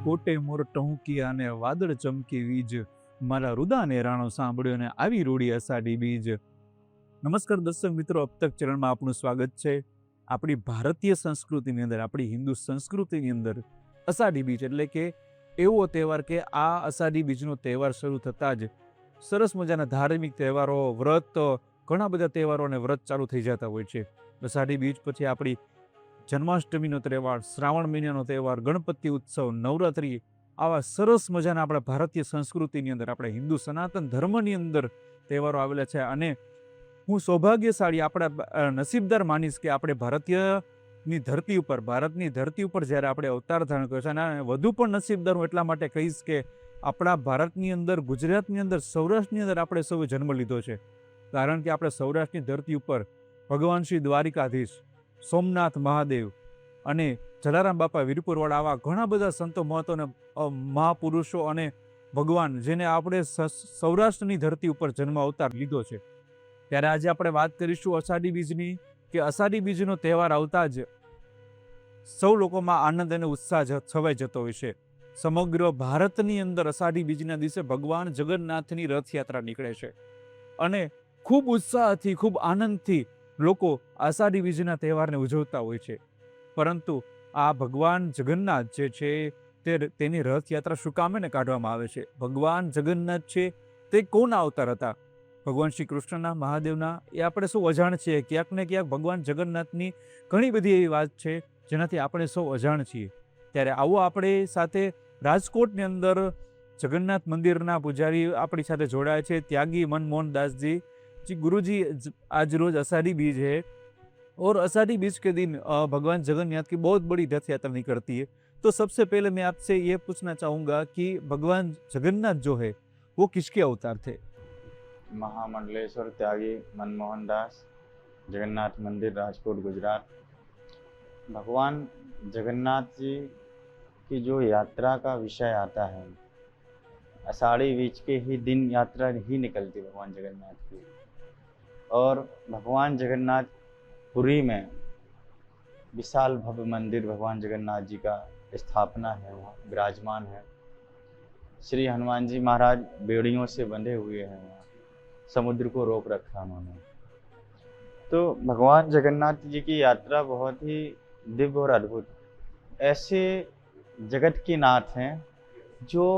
કોટે મોર ટહુકિયા ને વાદળ ચમકી વીજ મારા રુદાને રાણો સાંભળ્યો ને આવી રૂડી અષાઢી બીજ. નમસ્કાર દર્શક મિત્રો, અબ તક ચરણમાં આપનું સ્વાગત છે. આપણી ભારતીય સંસ્કૃતિની અંદર, આપણી હિન્દુ સંસ્કૃતિની અંદર અષાઢી બીજ એટલે કે એવો તહેવાર કે આ અષાઢી બીજનો તહેવાર શરૂ થતાં જ સરસ મજાના ધાર્મિક તહેવારો, વ્રત, ઘણા બધા તહેવારો અને વ્રત ચાલુ થઈ જતા હોય છે. અષાઢી બીજ પછી આપણી જન્માષ્ટમીનો તહેવાર, શ્રાવણ મહિનાનો તહેવાર, ગણપતિ ઉત્સવ, નવરાત્રિ, આવા સરસ મજાના આપણા ભારતીય સંસ્કૃતિની અંદર, આપણા હિન્દુ સનાતન ધર્મની અંદર તહેવારો આવેલા છે. અને હું સૌભાગ્યશાળી, આપણા નસીબદાર માનીશ કે આપણે ભારતીયની ધરતી ઉપર, ભારતની ધરતી ઉપર જ્યારે આપણે અવતાર ધારણ કર્યો છે. અને વધુ પણ નસીબદાર હું એટલા માટે કહીશ કે આપણા ભારતની અંદર, ગુજરાતની અંદર, સૌરાષ્ટ્રની અંદર આપણે સૌએ જન્મ લીધો છે. કારણ કે આપણે સૌરાષ્ટ્રની ધરતી ઉપર ભગવાન શ્રી દ્વારિકાધીશ, સોમનાથ મહાદેવ અને જલારામ બાપા વીરપુરવાળા, આવા ઘણા બધા સંતો મહત્વના મહાપુરુષો અને ભગવાન જેને આપણે સૌરાષ્ટ્રની ધરતી ઉપર જન્મ અવતાર લીધો છે. ત્યારે આજે આપણે વાત કરીશું અષાઢી બીજની, કે અષાઢી બીજનો તહેવાર આવતા જ સૌ લોકોમાં આનંદ અને ઉત્સાહ છવાઈ જતો હોય છે. સમગ્ર ભારતની અંદર અષાઢી બીજના દિવસે ભગવાન જગન્નાથની રથયાત્રા નીકળે છે અને ખૂબ ઉત્સાહથી, ખૂબ આનંદથી લોકો અષાઢી બીજના તહેવારને ઉજવતા હોય છે. પરંતુ આ ભગવાન જગન્નાથ જે છે તેની રથયાત્રા શું કામે ને કાઢવામાં આવે છે? ભગવાન જગન્નાથ છે તે કોના અવતાર હતા? ભગવાન શ્રી કૃષ્ણના, મહાદેવના? એ આપણે સૌ અજાણ છીએ. ક્યાંક ને ક્યાંક ભગવાન જગન્નાથની ઘણી બધી એવી વાત છે જેનાથી આપણે સૌ અજાણ છીએ. ત્યારે આવો આપણે સાથે રાજકોટની અંદર જગન્નાથ મંદિરના પૂજારી આપણી સાથે જોડાયા છે, ત્યાગી मनमोहन दास जी। जी गुरुजी, आज रोज अषाढ़ी बीज है और अषाढ़ी बीज के दिन भगवान जगन्नाथ की बहुत बड़ी रथ यात्रा निकलती है। तो सबसे पहले मैं आपसे ये पूछना चाहूँगा कि भगवान जगन्नाथ जो है वो किसके अवतार थे? महामंडलेश्वर त्यागी मनमोहन दास, जगन्नाथ मंदिर, राजकोट, गुजरात। भगवान जगन्नाथ जी की जो यात्रा का विषय आता है, आषाढ़ी बीज के ही दिन यात्रा ही निकलती भगवान जगन्नाथ की। और भगवान जगन्नाथ पुरी में विशाल भव्य मंदिर भगवान जगन्नाथ जी का स्थापना है, वहाँ विराजमान है। श्री हनुमान जी महाराज बेड़ियों से बंधे हुए हैं, वहाँ समुद्र को रोक रखा उन्होंने। तो भगवान जगन्नाथ जी की यात्रा बहुत ही दिव्य और अद्भुत, ऐसे जगत के नाथ हैं जो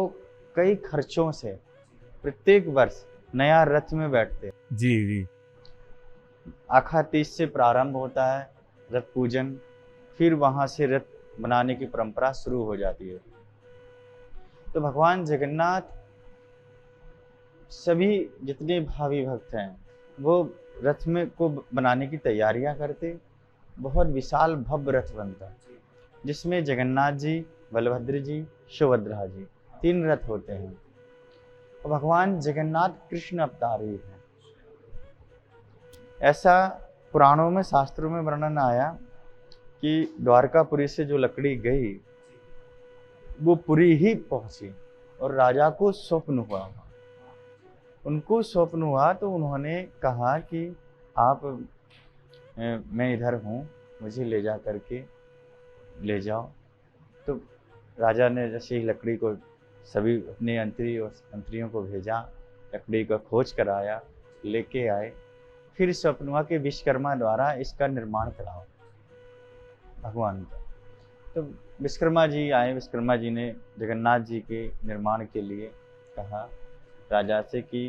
कई खर्चों से प्रत्येक वर्ष नया रथ में बैठते हैं। जी जी। आखा तीज से प्रारंभ होता है रथ पूजन, फिर वहाँ से रथ बनाने की परंपरा शुरू हो जाती है। तो भगवान जगन्नाथ, सभी जितने भावी भक्त हैं वो रथ में को बनाने की तैयारियां करते। बहुत विशाल भव्य रथ बनता जिसमें जगन्नाथ जी, बलभद्र जी, सुभद्रा जी, 3 रथ होते हैं। और भगवान जगन्नाथ कृष्ण अवतार ही है, ऐसा पुराणों में, शास्त्रों में वर्णन आया कि द्वारकापुरी से जो लकड़ी गई वो पुरी ही पहुंची और राजा को स्वप्न हुआ। उनको स्वप्न हुआ तो उन्होंने कहा कि आप, मैं इधर हूँ, मुझे ले जा करके ले जाओ। तो राजा ने जैसे ही लकड़ी को, सभी अपने अंतरियों को भेजा, लकड़ी का खोज कराया, लेके आए। फिर स्वप्न हुआ कि विश्वकर्मा द्वारा इसका निर्माण कराओ भगवान का। तो विश्वकर्मा जी आए। विश्वकर्मा जी ने जगन्नाथ जी के निर्माण के लिए कहा राजा से कि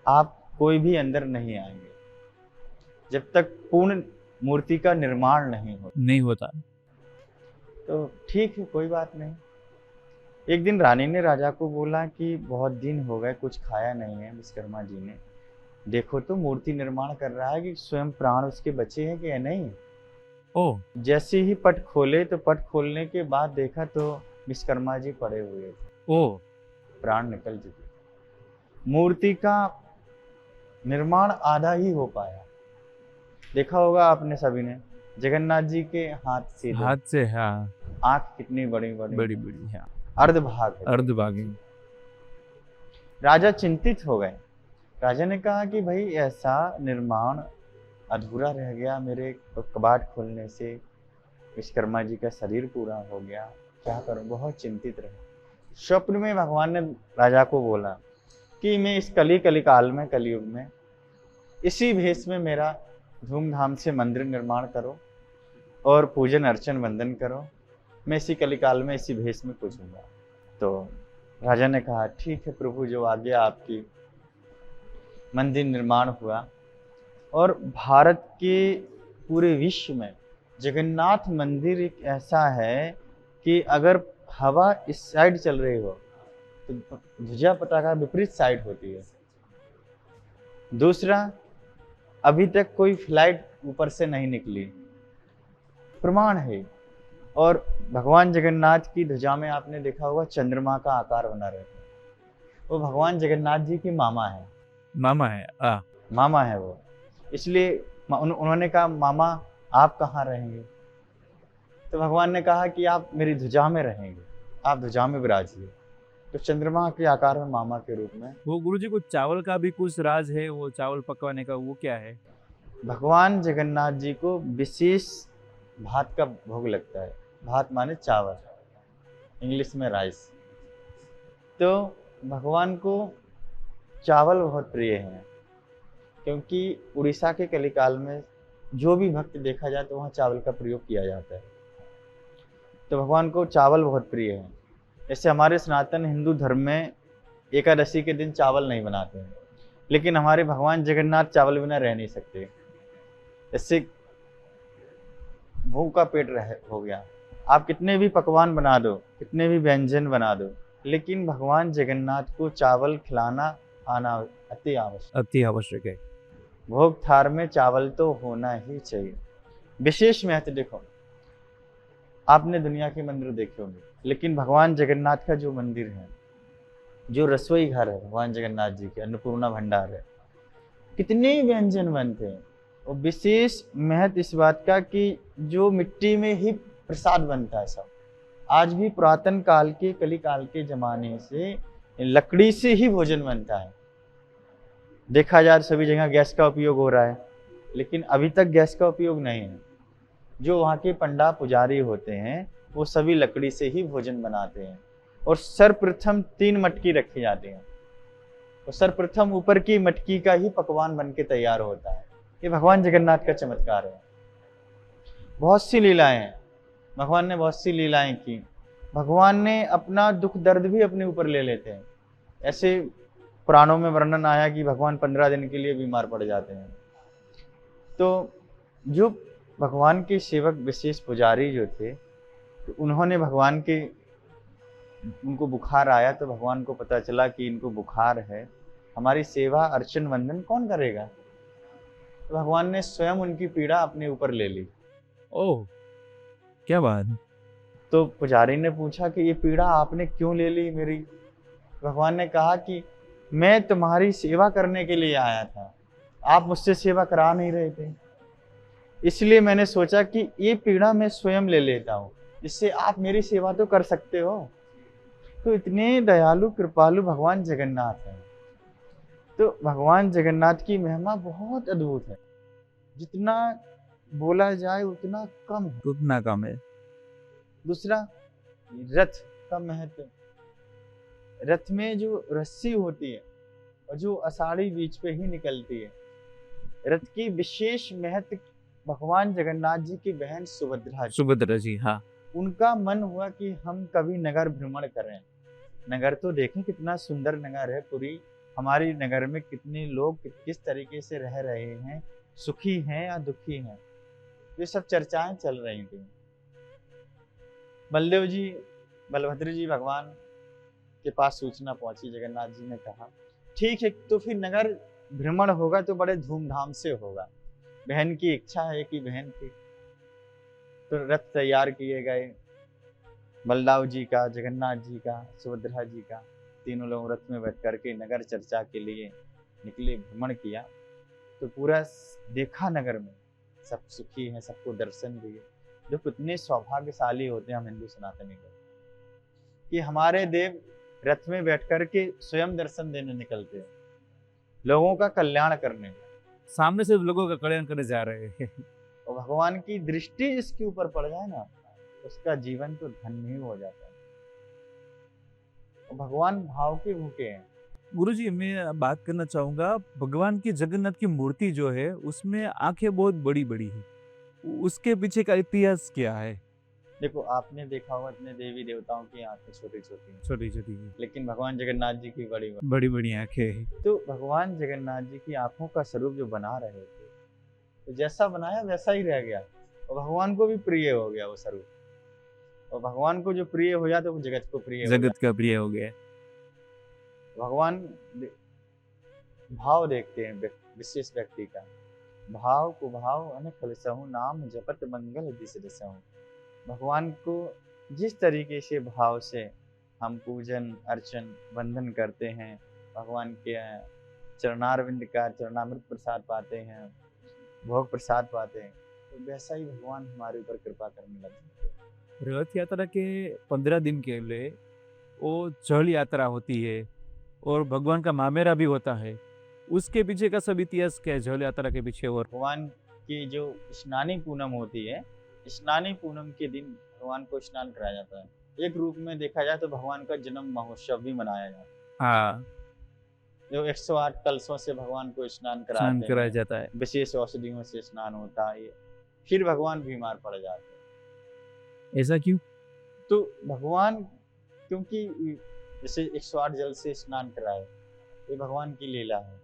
आप कोई भी अंदर नहीं आएंगे जब तक पूर्ण मूर्ति का निर्माण नहीं होता। तो ठीक है, कोई बात नहीं। एक दिन रानी ने राजा को बोला कि बहुत दिन हो गए, कुछ खाया नहीं है। विश्वकर्मा जी ने, देखो तो मूर्ति निर्माण कर रहा है कि स्वयं प्राण उसके बचे हैं कि नहीं। ओ, जैसे ही पट खोले तो पट खोलने के बाद देखा तो विश्वकर्मा जी पड़े हुए थे। ओ, प्राण निकल चुके। मूर्ति का निर्माण आधा ही हो पाया। देखा होगा आपने सभी ने, जगन्नाथ जी के हाथ से हाँ, आंख कितनी बड़ी बड़ी हाँ, अर्धभाग। राजा चिंतित हो गए। राजा ने कहा कि भाई ऐसा निर्माण अधूरा रह गया, मेरे कबाड़ खोलने से विश्वकर्मा जी का शरीर पूरा हो गया, क्या करूं, बहुत चिंतित रहे। स्वप्न में भगवान ने राजा को बोला कि मैं इस कलिकाल में, कलयुग में इसी भेष में मेरा धूमधाम से मंदिर निर्माण करो और पूजन अर्चन वंदन करो। मैं इसी कलिकाल में इसी भेष में पूजूंगा। तो राजा ने कहा ठीक है प्रभु, जो आज्ञा आपकी। मंदिर निर्माण हुआ और भारत के पूरे विश्व में जगन्नाथ मंदिर एक ऐसा है कि अगर हवा इस साइड चल रही हो तो ध्वजा पताका विपरीत साइड होती है। दूसरा, अभी तक कोई फ्लाइट ऊपर से नहीं निकली, प्रमाण है। और भगवान जगन्नाथ की ध्वजा में आपने देखा होगा चंद्रमा का आकार बना रहता है। वो भगवान जगन्नाथ जी की मामा है। मामा है मामा है वो, इसलिए उन्होंने कहा मामा आप कहाँ रहेंगे? तो भगवान ने कहा कि आप मेरी ध्वजा में रहेंगे, आप ध्वजा में विराजिए। तो चंद्रमा के आकार में मामा के रूप में। वो गुरुजी को चावल का भी कुछ राज है, वो चावल पकवाने का, वो क्या है? भगवान जगन्नाथ जी को विशेष भात का भोग लगता है। भात माने चावल, इंग्लिश में राइस। तो भगवान को चावल बहुत प्रिय है, क्योंकि उड़ीसा के कलिकाल में जो भी भक्त देखा जाए तो वहाँ चावल का प्रयोग किया जाता है। तो भगवान को चावल बहुत प्रिय है। जैसे हमारे सनातन हिंदू धर्म में एकादशी के दिन चावल नहीं बनाते हैं, लेकिन हमारे भगवान जगन्नाथ चावल बिना रह नहीं सकते। इससे भूख का पेट हो गया। आप कितने भी पकवान बना दो, कितने भी व्यंजन बना दो, लेकिन भगवान जगन्नाथ को चावल खिलाना आना अति आवश्यक है। भोग थार में चावल तो होना ही चाहिए। विशेष महत्व देखो, आपने दुनिया के मंदिर देखे होंगे, लेकिन भगवान जगन्नाथ का जो मंदिर है, जो रसोई घर है भगवान जगन्नाथ जी के, अन्नपूर्णा भंडार है, कितने व्यंजन बनते हैं। और विशेष महत्व इस बात का कि जो मिट्टी में ही प्रसाद बनता है सब। आज भी पुरातन काल के, कली काल के जमाने से लकड़ी से ही भोजन बनता है। देखा जाए सभी जगह गैस का उपयोग हो रहा है, लेकिन अभी तक गैस का उपयोग नहीं है। जो वहाँ के पंडा पुजारी होते हैं वो सभी लकड़ी से ही भोजन बनाते हैं। और सर्वप्रथम 3 मटकी रखी जाती हैं, और सर्वप्रथम ऊपर की मटकी का ही पकवान बन के तैयार होता है। ये भगवान जगन्नाथ का चमत्कार है। बहुत सी लीलाएं हैं, भगवान ने बहुत सी लीलाएं की। भगवान ने अपना दुख दर्द भी अपने ऊपर ले लेते हैं। ऐसे पुराणों में वर्णन आया कि भगवान 15 दिन के लिए बीमार पड़ जाते हैं। तो जो भगवान के सेवक विशेष पुजारी जो थे, तो उन्होंने भगवान के, उनको बुखार आया तो भगवान को पता चला कि इनको बुखार है, हमारी सेवा अर्चन वंदन कौन करेगा? तो भगवान ने स्वयं उनकी पीड़ा अपने ऊपर ले ली। ओह, क्या बात। तो पुजारी ने पूछा कि ये पीड़ा आपने क्यों ले ली मेरी? भगवान ने कहा कि मैं तुम्हारी सेवा करने के लिए आया था, आप मुझसे सेवा करा नहीं रहे थे, इसलिए मैंने सोचा कि ये पीड़ा मैं स्वयं ले लेता हूँ, इससे आप मेरी सेवा तो कर सकते हो। तो इतने दयालु कृपालु भगवान जगन्नाथ हैं। तो भगवान जगन्नाथ की महिमा बहुत अद्भुत है, जितना बोला जाए उतना कम है। दूसरा, रथ का महत्व। रथ में जो रस्सी होती है और जो आषाढ़ी बीच पे ही निकलती है, रथ की विशेष महत्व। भगवान जगन्नाथ जी की बहन सुभद्रा जी, हाँ, उनका मन हुआ कि हम कभी नगर भ्रमण करें। नगर तो देखें, कितना सुंदर नगर है पुरी। हमारी नगर में कितने लोग किस तरीके से रह रहे हैं, सुखी हैं या दुखी हैं, ये सब चर्चाएं चल रही थी। बलभद्र जी भगवान के पास सूचना पहुंची। जगन्नाथ जी ने कहा ठीक है, तो फिर नगर भ्रमण होगा तो बड़े धूमधाम से होगा। बहन की इच्छा है कि बहन थी। तो रथ तैयार किए गए, बलदाव जी का, जगन्नाथ जी का, सुभद्रा जी का, तीनों लोग रथ में बैठ करके नगर चर्चा के लिए निकले, भ्रमण किया। तो पूरा देखा नगर में सब सुखी हैं, सबको दर्शन दिए। जो कितने सौभाग्यशाली होते हैं हम हिंदू सनातनी लोग, कि हमारे देव रथ में बैठ करके स्वयं दर्शन देने निकलते हैं, लोगों का कल्याण करने, सामने से लोगों का कल्याण करने जा रहे हैं। और भगवान की दृष्टि जिसके ऊपर पड़ जाए ना, उसका जीवन तो धन्य ही हो जाता है। और भगवान भाव के भूखे हैं। गुरुजी, मैं बात करना चाहूँगा, भगवान की जगन्नाथ की मूर्ति जो है, उसमें आँखें बहुत बड़ी-बड़ी हैं। उसके पीछे का इतिहास क्या है? देखो, आपने देखा होगा इतने देवी देवताओं की आंखें छोटी-छोटी हैं, छोटी-छोटी हैं, लेकिन भगवान जगन्नाथ जी की बड़ी-बड़ी। बड़ी-बड़ी आँखें हैं। तो भगवान जगन्नाथ जी की आँखों का स्वरूप जो बना रहे थे, तो जैसा बनाया वैसा ही रह गया और भगवान को भी प्रिय हो गया वो स्वरूप। और भगवान को जो प्रिय हो जाता है वो जगत को प्रिय हो जाता जगत का प्रिय हो गया। है। भगवान भाव देखते हैं विशेष व्यक्ति का। भाव को भाव अनेक कलसहु, नाम जपत मंगल दिस दिसहु। भगवान को जिस तरीके से भाव से हम पूजन अर्चन वंदन करते हैं, भगवान के चरणारविंद का चरणामृत प्रसाद पाते हैं, भोग प्रसाद पाते हैं, तो वैसा ही भगवान हमारे ऊपर कृपा करने लग जाते हैं। रथ यात्रा के 15 दिन के लिए वो जल यात्रा होती है और भगवान का मामेरा भी होता है। उसके पीछे का सब इतिहास क्या है जल यात्रा के पीछे? और भगवान की जो स्नानी पूनम होती है, स्नानी पूनम के दिन भगवान को स्नान कराया जाता है। एक रूप में देखा जाए तो भगवान का जन्म महोत्सव भी मनाया जाता है। हाँ, जो 108 कलशों से भगवान को स्नान स्नान कराते कराया हैं, जाता है। विशेष औषधियों से स्नान होता है। फिर भगवान बीमार पड़ जाते हैं। ऐसा क्यों? तो भगवान, क्योंकि जैसे 108 जल से स्नान कराए, ये भगवान की लीला है।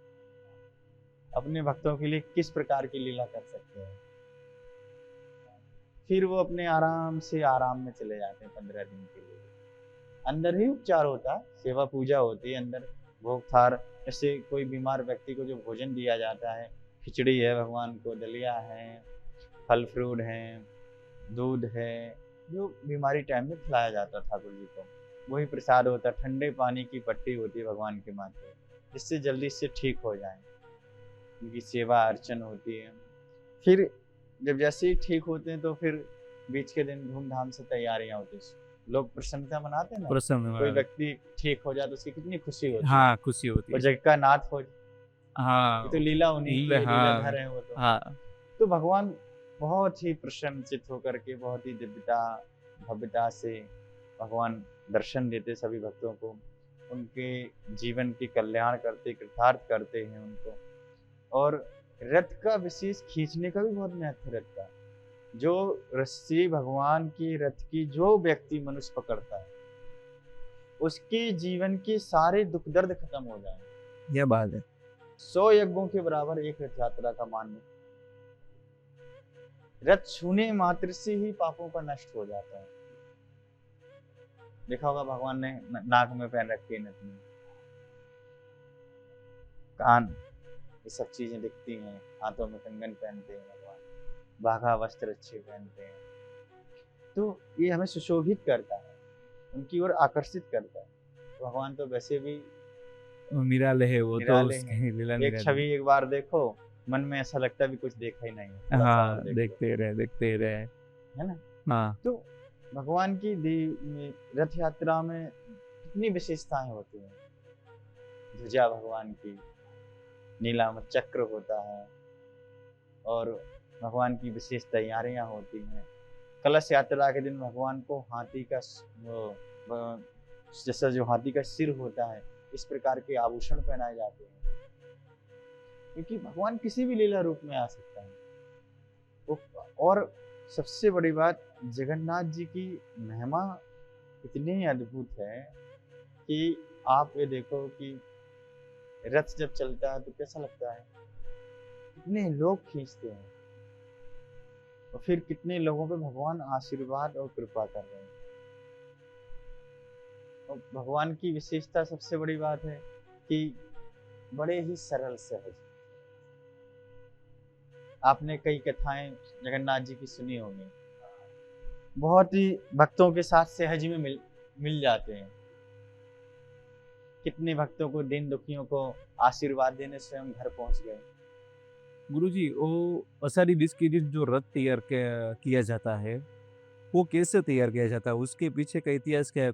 अपने भक्तों के लिए किस प्रकार की लीला कर सकते हैं। फिर वो अपने आराम में चले जाते हैं 15 दिन के लिए। अंदर ही उपचार होता है, सेवा पूजा होती है अंदर, भोग थार। जैसे कोई बीमार व्यक्ति को जो भोजन दिया जाता है, खिचड़ी है भगवान को, दलिया है, फल फ्रूट है, दूध है, जो बीमारी टाइम में खिलाया जाता है ठाकुर जी को, वही प्रसाद होता है। ठंडे पानी की पट्टी होती है भगवान के माथे, जिससे जल्दी से ठीक हो जाए। उनकी सेवा अर्चन होती है। फिर जब जैसे ही ठीक होते हैं तो फिर बीच के दिन धूमधाम से तैयारियां होती हैं। लोग प्रसन्नता मनाते हैं ना, प्रसन्न कोई व्यक्ति ठीक हो जाए तो उसकी कितनी खुशी होती है। हाँ, खुशी होती और है। जग का नाथ हो, ये हाँ, तो लीला उन्हीं की है, लीलाधर है वो तो। हाँ, तो भगवान बहुत ही प्रसन्नचित होकर के, बहुत ही दिव्यता भव्यता से भगवान दर्शन देते सभी भक्तों को, उनके जीवन की कल्याण करते, कृतार्थ करते हैं उनको। और रथ का विशेष खींचने का भी बहुत महत्व है। रथ का जो रस्सी भगवान की रथ की जो व्यक्ति मनुष्य पकड़ता है, उसके जीवन के सारे दुख दर्द खत्म हो जाएंगे। यह बात है। 100 यज्ञों के बराबर एक रथ यात्रा का मान्य। रथ छूने मात्र से ही पापों का नष्ट हो जाता है। देखा होगा भगवान ने नाक में पहन रखी है नथनी, कान, ये सब चीजें दिखती हैं। हाथों में कंगन पहनते हैं भगवान, बाघा वस्त्र अच्छे पहनते हैं। तो ये हमें सुशोभित करता है, उनकी ओर आकर्षित करता है। भगवान तो वैसे भी निराले है वो, तो निराले उसकी हैं। लीला एक निराली। छवि एक बार देखो, मन में ऐसा लगता भी कुछ देखा ही नहीं है, थोड़ा सा और हाँ, देख लो, देखते रहे। है ना। हाँ, तो भगवान की रथ यात्रा में कितनी विशेषताएं होती हैं। ध्वजा भगवान की, नीलाम चक्र होता है, और भगवान की विशेष तैयारियां होती हैं। कलश यात्रा के दिन भगवान को हाथी का जैसा जो हाथी का सिर होता है, इस प्रकार के आभूषण पहनाए जाते हैं, क्योंकि भगवान किसी भी लीला रूप में आ सकता है। और सबसे बड़ी बात, जगन्नाथ जी की महिमा इतनी अद्भुत है कि आप ये देखो कि रथ जब चलता है तो कैसा लगता है, कितने लोग खींचते हैं, और फिर कितने लोगों पे भगवान आशीर्वाद और कृपा कर रहे हैं। और भगवान की विशेषता सबसे बड़ी बात है कि बड़े ही सरल सहज। आपने कई कथाएं जगन्नाथ जी की सुनी होंगी, बहुत ही भक्तों के साथ सहज में मिल जाते हैं। कितने भक्तों को, दीन दुखियों को आशीर्वाद देने स्वयं घर पहुंच गए। गुरुजी, वो आषाढ़ी बीज के दिन जो रथ तैयार किया जाता है, वो कैसे तैयार किया जाता है? उसके पीछे का इतिहास क्या है?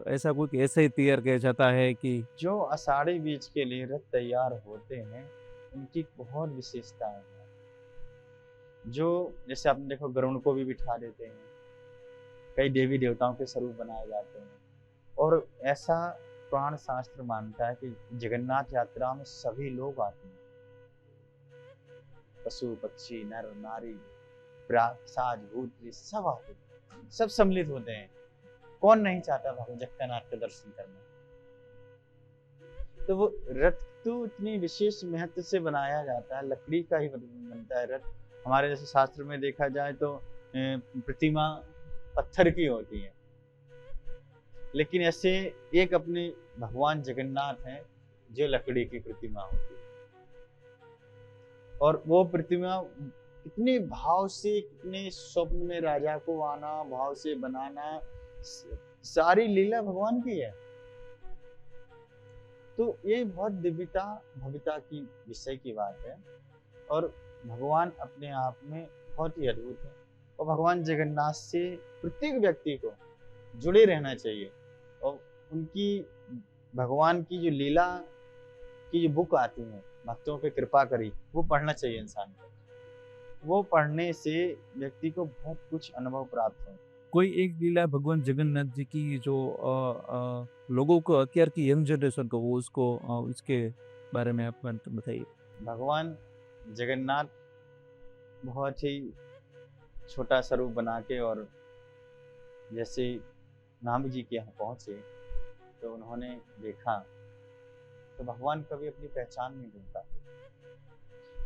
ऐसा कुछ ऐसे ही तैयार किया जाता है कि जो आषाढ़ी बीज के लिए रथ तैयार होते हैं, उनकी बहुत विशेषताएं हैं। जो जैसे आपने देखो, गरुड़ को भी बिठा देते हैं, कई देवी देवताओं के स्वरूप बनाए जाते हैं। और ऐसा पुराण शास्त्र मानता है कि जगन्नाथ यात्रा में सभी लोग आते हैं, पशु पक्षी नर नारी साज भूत प्रेत सब आते हैं, सब सम्मिलित होते हैं। कौन नहीं चाहता भगवान जगन्नाथ का दर्शन करना। तो वो रथ तो इतनी विशेष महत्व से बनाया जाता है, लकड़ी का ही बनता है रथ। हमारे जैसे शास्त्र में देखा जाए तो प्रतिमा पत्थर की होती है, लेकिन ऐसे एक अपने भगवान जगन्नाथ हैं जो लकड़ी की प्रतिमा होती है। और वो प्रतिमा कितने भाव से, कितने स्वप्न में राजा को आना, भाव से बनाना, सारी लीला भगवान की है। तो ये बहुत दिव्यता भव्यता की विषय की बात है। और भगवान अपने आप में बहुत ही अद्भुत है। और भगवान जगन्नाथ से प्रत्येक व्यक्ति को जुड़े रहना चाहिए। और उनकी भगवान की जो लीला की जो बुक आती है, भक्तों पे कृपा करी, वो पढ़ना चाहिए इंसान को। वो पढ़ने से व्यक्ति को बहुत कुछ अनुभव प्राप्त हो। कोई एक लीला भगवान जगन्नाथ जी की जो लोगों को અત્યાર की यंग जनरेशन को वो उसको इसके बारे में आप बताइए। भगवान जगन्नाथ बहुत ही छोटा स्वरूप बना के, और जैसे नाम जी के यहाँ पहुँचे तो उन्होंने देखा तो भगवान कभी अपनी पहचान नहीं ढूंढता।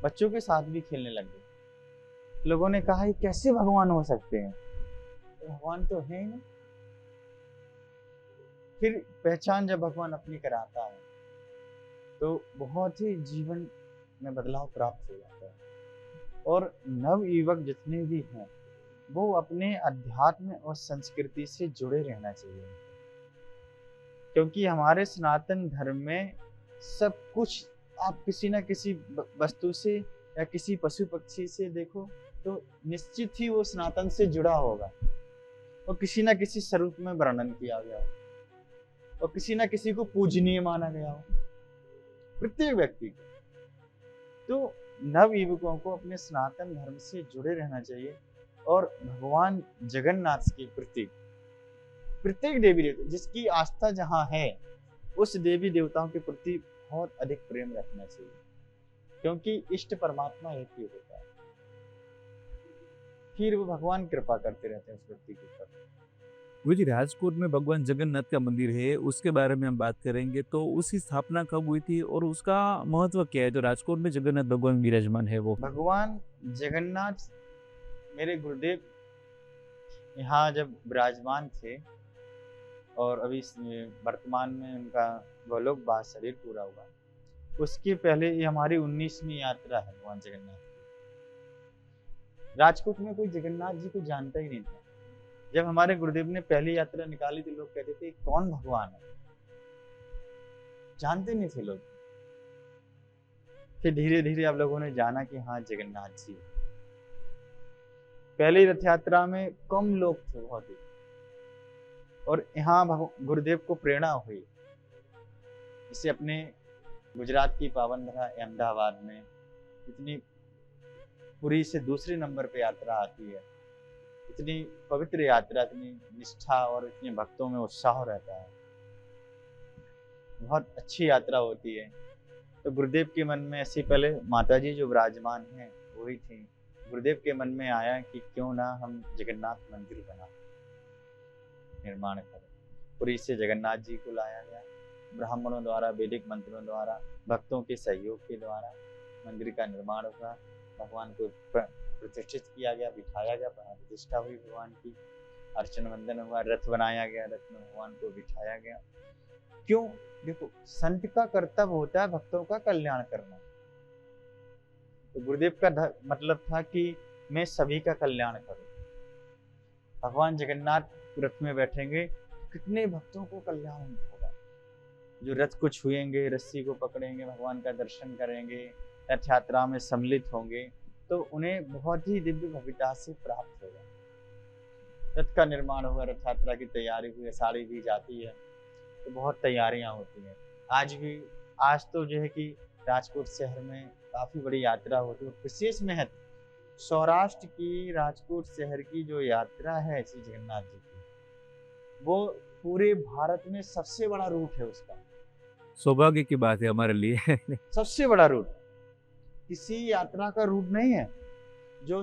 बच्चों के साथ भी खेलने लग गए। लोगों ने कहा ये कैसे भगवान हो सकते हैं, तो भगवान तो है ही नहीं। फिर पहचान जब भगवान अपनी कराता है तो बहुत ही जीवन में बदलाव प्राप्त हो जाता है। और नव युवक जितने भी हैं वो अपने अध्यात्म और संस्कृति से जुड़े रहना चाहिए, क्योंकि हमारे सनातन धर्म में सब कुछ आप किसी न किसी वस्तु से या किसी पशु पक्षी से देखो तो निश्चित ही वो सनातन से जुड़ा होगा, और किसी न किसी स्वरूप में वर्णन किया गया हो, और किसी न किसी को पूजनीय माना गया हो, प्रत्येक व्यक्ति को। तो नव युवकों को अपने सनातन धर्म से जुड़े रहना चाहिए। और भगवान जगन्नाथ के प्रति प्रत्येक देवी देवता जिसकी आस्था जहाँ है उस देवी देवताओं के प्रति बहुत अधिक प्रेम रखना चाहिए, क्योंकि इष्ट परमात्मा एक ही होता है। फिर वो भगवान कृपा करते रहते हैं उस व्यक्ति के ऊपर। वो जी राजकोट में भगवान जगन्नाथ का मंदिर है, उसके बारे में हम बात करेंगे। तो उसकी स्थापना कब हुई थी और उसका महत्व क्या है जो राजकोट में जगन्नाथ भगवान विराजमान है? वो भगवान जगन्नाथ मेरे गुरुदेव यहाँ जब विराजमान थे, और अभी वर्तमान में उनका गोलोकवास शरीर पूरा हुआ, उसके पहले ये हमारी 19वीं यात्रा है भगवान जगन्नाथ की। राजकोट में कोई जगन्नाथ जी को जानता ही नहीं था। जब हमारे गुरुदेव ने पहली यात्रा निकाली तो लोग कहते थे कौन भगवान है, जानते नहीं थे लोग। फिर धीरे धीरे आप लोगों ने जाना कि हाँ जगन्नाथ जी। पहली रथ यात्रा में कम लोग थे बहुत ही, और यहाँ गुरुदेव को प्रेरणा हुई। इसे अपने गुजरात की पावन धरा अहमदाबाद में इतनी पुरी से दूसरे नंबर पे यात्रा आती है, इतनी पवित्र यात्रा, इतनी निष्ठा और इतने भक्तों में उत्साह रहता है, बहुत अच्छी यात्रा होती है। तो गुरुदेव के मन में ऐसी, पहले माताजी जो विराजमान हैं वही थी, गुरुदेव के मन में आया कि क्यों ना हम जगन्नाथ मंदिर बना निर्माण करें। पुरी से जगन्नाथ जी को लाया गया, ब्राह्मणों द्वारा वैदिक मंत्रों द्वारा भक्तों के सहयोग के द्वारा मंदिर का निर्माण हुआ। भगवान को प्रतिष्ठित किया गया, बिठाया गया, प्रतिष्ठा हुई भगवान की, अर्चन वंदन हुआ, रथ बनाया गया, रथ में भगवान को बिठाया गया। क्यों? देखो, संत का कर्तव्य होता है भक्तों का कल्याण करना। तो गुरुदेव का मतलब था कि मैं सभी का कल्याण करूं। भगवान जगन्नाथ रथ में बैठेंगे, कितने भक्तों को कल्याण होगा। जो रथ को छुएंगे, रस्सी को पकड़ेंगे, भगवान का दर्शन करेंगे, रथ यात्रा में सम्मिलित होंगे, तो उन्हें बहुत ही दिव्य भव्यता से प्राप्त होगा। रथ का निर्माण हुआ, रथ यात्रा की तैयारी हुई, साड़ी भी जाती है, तो बहुत तैयारियां होती हैं। आज तो जो है कि राजकोट शहर में काफी बड़ी यात्रा होती है। विशेष महत्व सौराष्ट्र की राजकोट शहर की जो यात्रा है श्री जगन्नाथ जी की, वो पूरे भारत में सबसे बड़ा रूट है उसका, सौभाग्य की बात है हमारे लिए। सबसे बड़ा रूट। किसी यात्रा का रूट नहीं है जो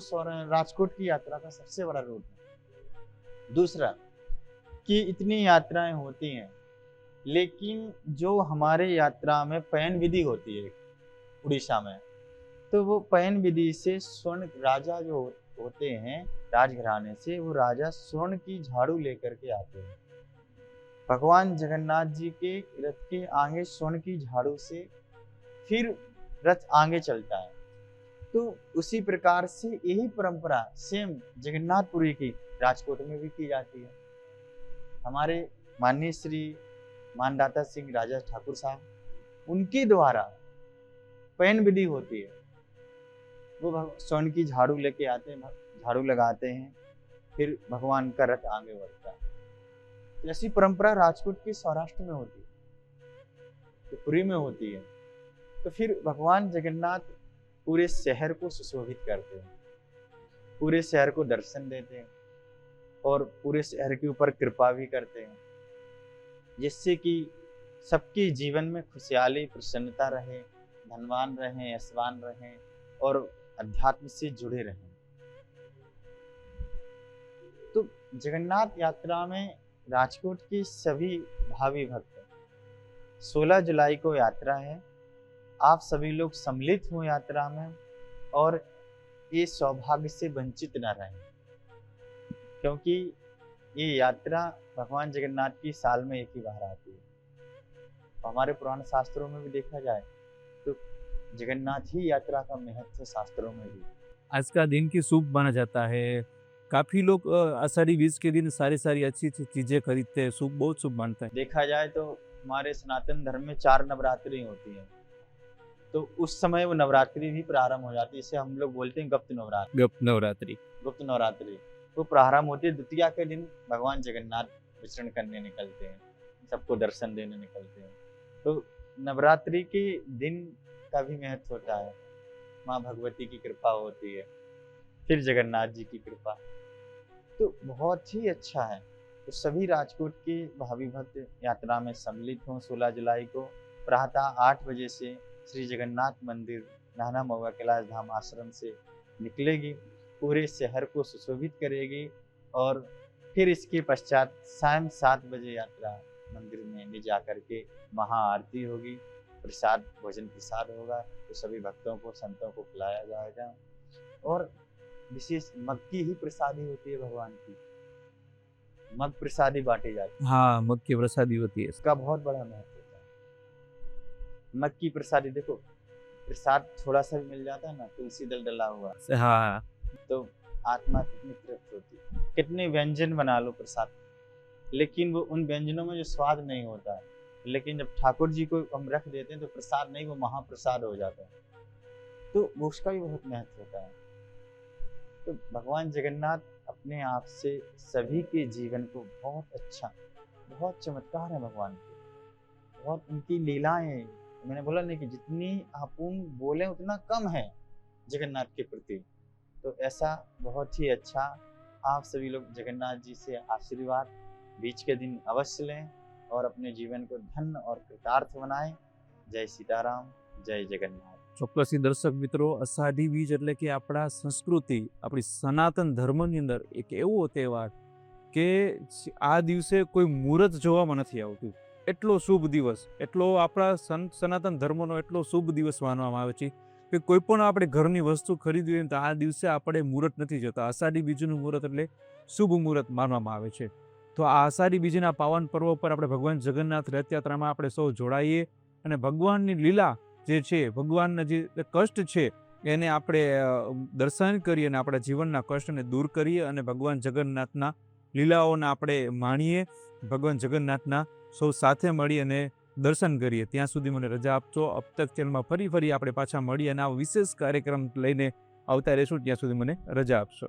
राजकोट की यात्रा का सबसे बड़ा रूट है। दूसरा कि इतनी यात्राएं होती हैं, लेकिन जो हमारे यात्रा में पयन विधि होती है उड़ीसा में, तो वो पयन विधि से स्वर्ण राजा जो होते हैं राजघराने से, वो राजा स्वर्ण की झाड़ू लेकर के आते हैं। भगवान जगन्नाथ जी के रथ के आगे स्वर्ण की झाड़ू से फिर रथ आगे चलता है। तो उसी प्रकार से यही परंपरा सेम जगन्नाथपुरी की राजकोट में भी की जाती है। हमारे माननीय श्री मानदाता सिंह राजा ठाकुर साहब, उनके द्वारा पयन विधि होती है। वो स्वर्ण की झाड़ू लेके आते हैं, झाड़ू लगाते हैं, फिर भगवान का रथ आगे बढ़ता है। तो ऐसी परंपरा राजकोट के सौराष्ट्र में होती है, तो पुरी में होती है। तो फिर भगवान जगन्नाथ पूरे शहर को सुशोभित करते हैं, पूरे शहर को दर्शन देते हैं और पूरे शहर के ऊपर कृपा भी करते हैं, जिससे कि सबके जीवन में खुशहाली प्रसन्नता रहे, धनवान रहें, यशवान रहें और अध्यात्म से जुड़े रहें। तो जगन्नाथ यात्रा में राजकोट के सभी भावी भक्त, 16 जुलाई को यात्रा है। आप सभी लोग सम्मिलित हो यात्रा में और ये सौभाग्य से वंचित न रहें, क्योंकि ये यात्रा भगवान जगन्नाथ की साल में एक ही बार आती है। हमारे पुराण शास्त्रों में भी देखा जाए तो जगन्नाथ ही यात्रा का महत्व शास्त्रों में भी। आज का दिन की शुभ माना जाता है। काफी लोग आषाढ़ी बीज के दिन सारी अच्छी चीजें खरीदते हैं, शुभ, बहुत शुभ मानता है। देखा जाए तो हमारे सनातन धर्म में 4 नवरात्रि होती है, तो उस समय वो नवरात्रि भी प्रारंभ हो जाती है। इसे हम लोग बोलते हैं गुप्त नवरात्रि। गुप्त नवरात्रि वो प्रारंभ होती है। द्वितीया के दिन भगवान जगन्नाथ विचरण करने निकलते हैं, सबको दर्शन देने निकलते हैं। तो नवरात्रि के दिन का भी महत्व होता है। माँ भगवती की कृपा होती है, फिर जगन्नाथ जी की कृपा, तो बहुत ही अच्छा है। तो सभी राजकोट के भावी भक्त यात्रा में सम्मिलित हों। 16 जुलाई को प्रातः 8 बजे से श्री जगन्नाथ मंदिर नाना महुआ कैलाश धाम आश्रम से निकलेगी, पूरे शहर को सुशोभित करेगी और फिर इसके पश्चात शाम 7 बजे यात्रा मंदिर में ले जा करके महाआरती होगी, प्रसाद भोजन प्रसाद होगा, तो सभी भक्तों को संतों को खिलाया जाएगा। और विशेष मग की ही प्रसादी होती है भगवान की, मग प्रसादी बांटी जाती है। हाँ, मग की प्रसादी होती है। इसका बहुत बड़ा महत्व होता है। मग की प्रसादी देखो, प्रसाद थोड़ा सा भी मिल जाता है ना, तुलसी दल डला हुआ, हाँ, तो आत्मा कितनी तृप्त होती है। कितने व्यंजन बना लो प्रसाद, लेकिन वो उन व्यंजनों में जो स्वाद नहीं होता है, लेकिन जब ठाकुर जी को हम रख देते हैं तो प्रसाद नहीं, वो महाप्रसाद हो जाता है। तो वो उसका भी बहुत महत्व होता है। तो भगवान जगन्नाथ अपने आप से सभी के जीवन को बहुत अच्छा, बहुत चमत्कार है भगवान के, बहुत उनकी लीलाएं। मैंने बोला नहीं कि जितनी आपून बोले उतना कम है जगन्नाथ के प्रति। तो ऐसा बहुत ही अच्छा आप सभी लोग जगन्नाथ जी से आशीर्वाद बीच के दिन अवश्य लें और अपने जीवन को धन्य और कृतार्थ बनाएं। जय सीताराम, जय जगन्नाथ। ચોક્કસથી દર્શક મિત્રો, અષાઢી બીજ એટલે કે આપણા સંસ્કૃતિ, આપણી સનાતન ધર્મની અંદર એક એવો તહેવાર કે આ દિવસે કોઈ મુહૂર્ત જોવામાં નથી આવતું, એટલો શુભ દિવસ, એટલો આપણા સનાતન ધર્મનો એટલો શુભ દિવસ માનવામાં આવે છે કે કોઈ પણ આપણે ઘરની વસ્તુ ખરીદવી હોય તો આ દિવસે આપણે મુહૂર્ત નથી જોતા। અષાઢી બીજનું મુહૂર્ત એટલે શુભ મુહૂર્ત માનવામાં આવે છે। તો આ અષાઢી બીજના પાવન પર્વ પર આપણે ભગવાન જગન્નાથ રથયાત્રામાં આપણે સૌ જોડાઈએ અને ભગવાનની લીલા જે છે, ભગવાનના જે કષ્ટ છે એને આપણે દર્શન કરીએ અને આપણા જીવનના કષ્ટને દૂર કરીએ અને ભગવાન જગન્નાથના લીલાઓને આપણે માણીએ, ભગવાન જગન્નાથના સૌ સાથે મળી અને દર્શન કરીએ। ત્યાં સુધી મને રજા આપજો। અબ તક ચેનલમાં ફરી આપણે પાછા મળીએ અને આ વિશેષ કાર્યક્રમ લઈને આવતા રહીશું, ત્યાં સુધી મને રજા આપશો।